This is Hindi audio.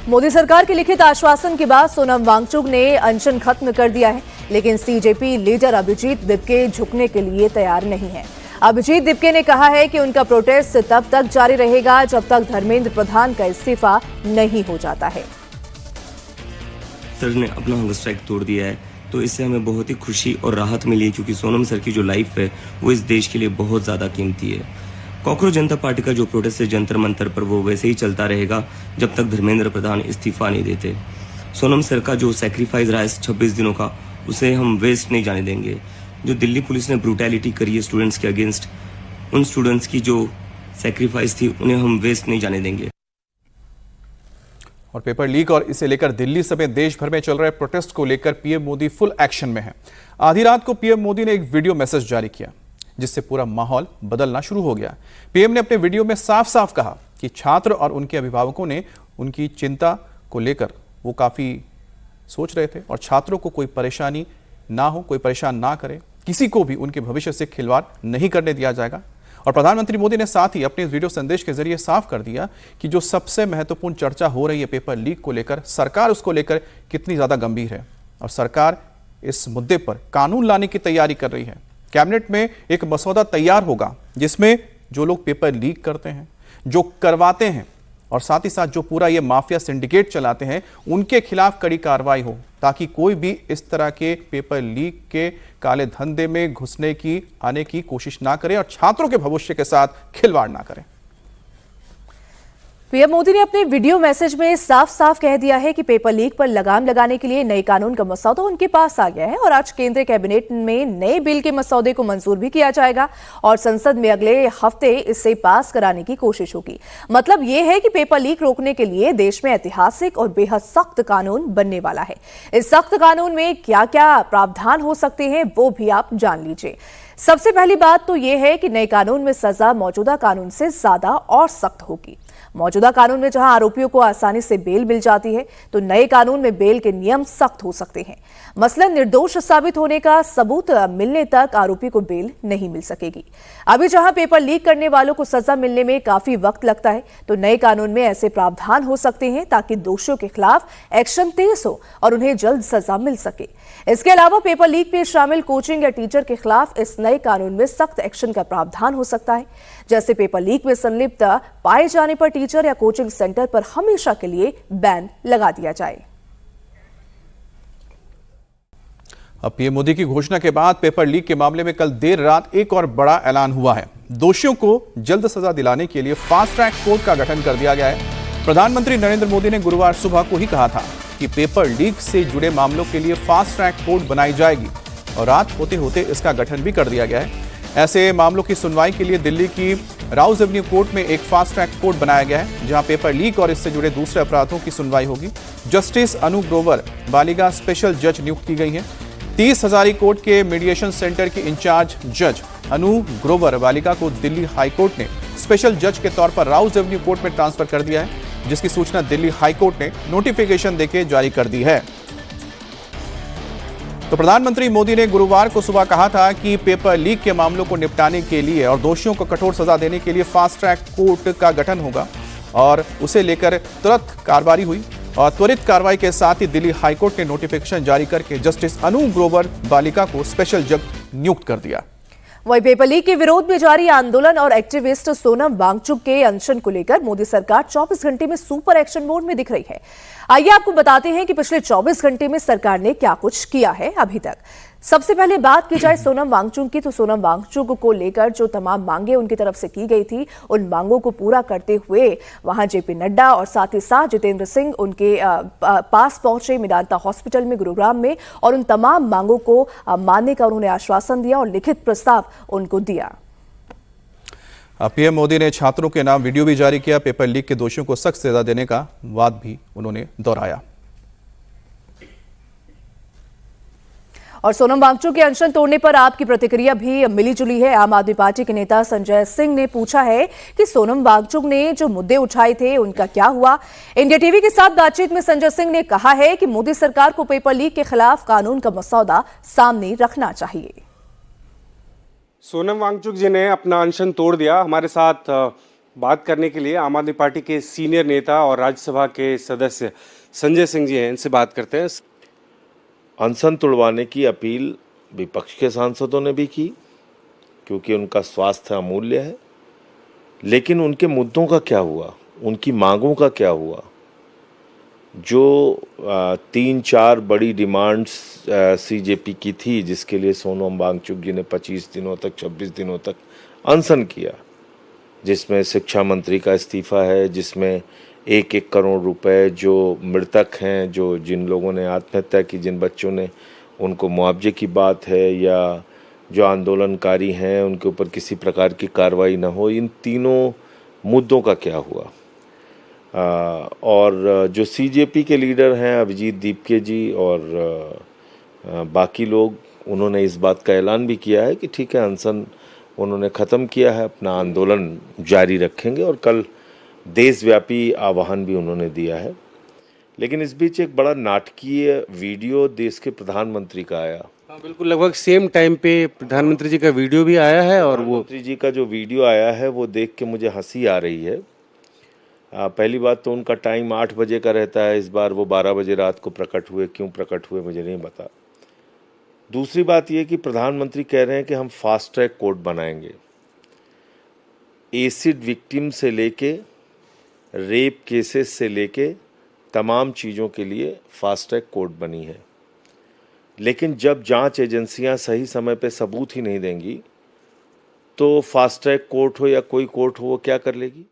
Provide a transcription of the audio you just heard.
मोदी सरकार के लिखित आश्वासन के बाद सोनम वांगचुक ने अनशन खत्म कर दिया है, लेकिन सीजेपी लीडर अभिजीत दिपके झुकने के लिए तैयार नहीं है। अभिजीत दिपके ने कहा है कि उनका प्रोटेस्ट तब तक जारी रहेगा जब तक धर्मेंद्र प्रधान का इस्तीफा नहीं हो जाता है। सर ने अपना हंगर स्ट्राइक तोड़ दिया है, तो इससे हमें बहुत ही खुशी और राहत मिली है, क्योंकि सोनम सर की जो लाइफ है वो इस देश के लिए बहुत ज़्यादा कीमती है। कॉकरोच जनता पार्टी का जो प्रोटेस्ट है जंतर मंतर पर, वो वैसे ही चलता रहेगा जब तक धर्मेंद्र प्रधान इस्तीफा नहीं देते। सोनम सर का जो सेक्रीफाइस रहा है 26 दिनों का, उसे हम वेस्ट नहीं जाने देंगे। जो दिल्ली पुलिस ने ब्रूटैलिटी करी है स्टूडेंट्स के अगेंस्ट, उन स्टूडेंट्स की जो सेक्रीफाइस थी उन्हें हम वेस्ट नहीं जाने देंगे। और पेपर लीक और इसे लेकर दिल्ली समेत देश भर में चल रहे प्रोटेस्ट को लेकर पीएम मोदी फुल एक्शन में हैं। आधी रात को पीएम मोदी ने एक वीडियो मैसेज जारी किया, जिससे पूरा माहौल बदलना शुरू हो गया। पीएम ने अपने वीडियो में साफ साफ कहा कि छात्र और उनके अभिभावकों ने उनकी चिंता को लेकर वो काफी सोच रहे थे और छात्रों को कोई परेशानी ना हो, कोई परेशान ना करे, किसी को भी उनके भविष्य से खिलवाड़ नहीं करने दिया जाएगा। और प्रधानमंत्री मोदी ने साथ ही अपने वीडियो संदेश के जरिए साफ कर दिया कि जो सबसे महत्वपूर्ण चर्चा हो रही है पेपर लीक को लेकर, सरकार उसको लेकर कितनी ज्यादा गंभीर है और सरकार इस मुद्दे पर कानून लाने की तैयारी कर रही है। कैबिनेट में एक मसौदा तैयार होगा जिसमें जो लोग पेपर लीक करते हैं, जो करवाते हैं और साथ ही साथ जो पूरा ये माफिया सिंडिकेट चलाते हैं, उनके खिलाफ कड़ी कार्रवाई हो, ताकि कोई भी इस तरह के पेपर लीक के काले धंधे में घुसने की आने की कोशिश ना करे और छात्रों के भविष्य के साथ खिलवाड़ ना करे। पीएम मोदी ने अपने वीडियो मैसेज में साफ साफ कह दिया है कि पेपर लीक पर लगाम लगाने के लिए नए कानून का मसौदा उनके पास आ गया है और आज केंद्रीय कैबिनेट में नए बिल के मसौदे को मंजूर भी किया जाएगा और संसद में अगले हफ्ते इसे पास कराने की कोशिश होगी। मतलब यह है कि पेपर लीक रोकने के लिए देश में ऐतिहासिक और बेहद सख्त कानून बनने वाला है। इस सख्त कानून में क्या क्या प्रावधान हो सकते हैं वो भी आप जान लीजिए। सबसे पहली बात तो यह है कि नए कानून में सजा मौजूदा कानून से ज्यादा और सख्त होगी। मौजूदा कानून में जहां आरोपियों को आसानी से बेल मिल जाती है, तो नए कानून में बेल के नियम सख्त हो सकते हैं। मसलन निर्दोष साबित होने का सबूत मिलने तक आरोपी को बेल नहीं मिल सकेगी। अभी जहां पेपर लीक करने वालों को सजा मिलने में काफी वक्त लगता है, तो नए कानून में ऐसे प्रावधान हो सकते हैं ताकि दोषियों के खिलाफ एक्शन तेज हो और उन्हें जल्द सजा मिल सके। इसके अलावा पेपर लीक में शामिल कोचिंग या टीचर के खिलाफ इस नए कानून में सख्त एक्शन का प्रावधान हो सकता है। जैसे पेपर लीक में संलिप्त पाए जाने पर टीचर या कोचिंग सेंटर पर हमेशा के लिए बैन लगा दिया जाए। अब पीएम मोदी की घोषणा के बाद पेपर लीक के मामले में कल देर रात एक और बड़ा ऐलान हुआ है। दोषियों को जल्द सजा दिलाने के लिए फास्ट ट्रैक कोर्ट का गठन कर दिया गया है। प्रधानमंत्री नरेंद्र मोदी ने गुरुवार सुबह को ही कहा था कि पेपर लीक से जुड़े मामलों के लिए फास्ट ट्रैक कोर्ट बनाई जाएगी और रात होते होते इसका गठन भी कर दिया गया है। ऐसे मामलों की सुनवाई के लिए दिल्ली की राउज एवेन्यू कोर्ट में एक फास्ट ट्रैक कोर्ट बनाया गया है, जहां पेपर लीक और इससे जुड़े दूसरे अपराधों की सुनवाई होगी। जस्टिस अनु ग्रोवर बालिगा स्पेशल जज नियुक्त की गई हैं। 30 हजारी कोर्ट के मीडिएशन सेंटर की इंचार्ज जज अनु ग्रोवर बालिका को दिल्ली हाईकोर्ट ने स्पेशल जज के तौर पर राउज एवेन्यू कोर्ट में ट्रांसफर कर दिया है, जिसकी सूचना दिल्ली हाईकोर्ट ने नोटिफिकेशन देकर जारी कर दी है। तो प्रधानमंत्री मोदी ने गुरुवार को सुबह कहा था कि पेपर लीक के मामलों को निपटाने के लिए और दोषियों को कठोर सजा देने के लिए फास्ट ट्रैक कोर्ट का गठन होगा और उसे लेकर तुरंत कार्रवाई हुई और त्वरित कार्रवाई के साथ ही दिल्ली हाईकोर्ट ने नोटिफिकेशन जारी करके जस्टिस अनु ग्रोवर बालिका को स्पेशल जज नियुक्त कर दिया। वही पेपर लीक के विरोध में जारी आंदोलन और एक्टिविस्ट सोनम वांगचुक के अनशन को लेकर मोदी सरकार 24 घंटे में सुपर एक्शन मोड में दिख रही है। आइए आपको बताते हैं कि पिछले 24 घंटे में सरकार ने क्या कुछ किया है अभी तक। सबसे पहले बात की जाए सोनम वांगचुक की, तो सोनम वांगचुक को लेकर जो तमाम मांगे उनकी तरफ से की गई थी, उन मांगों को पूरा करते हुए वहां जेपी नड्डा और साथ ही साथ जितेंद्र सिंह उनके पास पहुंचे मेदांता हॉस्पिटल में गुरुग्राम में और उन तमाम मांगों को मानने का उन्होंने आश्वासन दिया और लिखित प्रस्ताव उनको दिया। पीएम मोदी ने छात्रों के नाम वीडियो भी जारी किया। पेपर लीक के दोषियों को सख्त सजा देने का वाद भी उन्होंने दोहराया। और सोनम वांगचुक के अनशन तोड़ने पर आपकी प्रतिक्रिया भी मिली जुली है। आम आदमी पार्टी के नेता संजय सिंह ने पूछा है कि सोनम वांगचुक ने जो मुद्दे उठाए थे उनका क्या हुआ। इंडिया टीवी के साथ बातचीत में संजय सिंह ने कहा है कि मोदी सरकार को पेपर लीक के खिलाफ कानून का मसौदा सामने रखना चाहिए। सोनम वांगचुक जी ने अपना अनशन तोड़ दिया। हमारे साथ बात करने के लिए आम आदमी पार्टी के सीनियर नेता और राज्यसभा के सदस्य संजय सिंह जी हैं, इनसे बात करते हैं। अनशन तुड़वाने की अपील विपक्ष के सांसदों ने भी की, क्योंकि उनका स्वास्थ्य अमूल्य है। लेकिन उनके मुद्दों का क्या हुआ, उनकी मांगों का क्या हुआ? जो 3-4 बड़ी डिमांड्स सीजेपी की थी, जिसके लिए सोनम वांगचुक जी ने 25 दिनों तक 26 दिनों तक अनशन किया, जिसमें शिक्षा मंत्री का इस्तीफा है, जिसमें 1-1 करोड़ रुपए जो मृतक हैं, जो जिन लोगों ने आत्महत्या की, जिन बच्चों ने, उनको मुआवजे की बात है, या जो आंदोलनकारी हैं उनके ऊपर किसी प्रकार की कार्रवाई न हो। इन तीनों मुद्दों का क्या हुआ? और जो सीजेपी के लीडर हैं अभिजीत दीपके जी और बाकी लोग, उन्होंने इस बात का ऐलान भी किया है कि ठीक है, अनशन उन्होंने ख़त्म किया है, अपना आंदोलन जारी रखेंगे, और कल देशव्यापी आह्वान भी उन्होंने दिया है। लेकिन इस बीच एक बड़ा नाटकीय वीडियो देश के प्रधानमंत्री का आया। हाँ, बिल्कुल, लगभग सेम टाइम पे प्रधानमंत्री जी का वीडियो भी आया है, और वो प्रधानमंत्री जी का जो वीडियो आया है वो देख के मुझे हंसी आ रही है। पहली बात तो उनका टाइम 8 बजे का रहता है, इस बार वो 12 बजे रात को प्रकट हुए। क्यों प्रकट हुए मुझे नहीं पता। दूसरी बात ये कि प्रधानमंत्री कह रहे हैं कि हम फास्ट ट्रैक कोर्ट बनाएंगे। एसिड विक्टिम से लेके रेप केसेस से लेके तमाम चीज़ों के लिए फास्ट ट्रैक कोर्ट बनी है। लेकिन जब जांच एजेंसियां सही समय पे सबूत ही नहीं देंगी, तो फास्ट ट्रैक कोर्ट हो या कोई कोर्ट हो, वो क्या कर लेगी?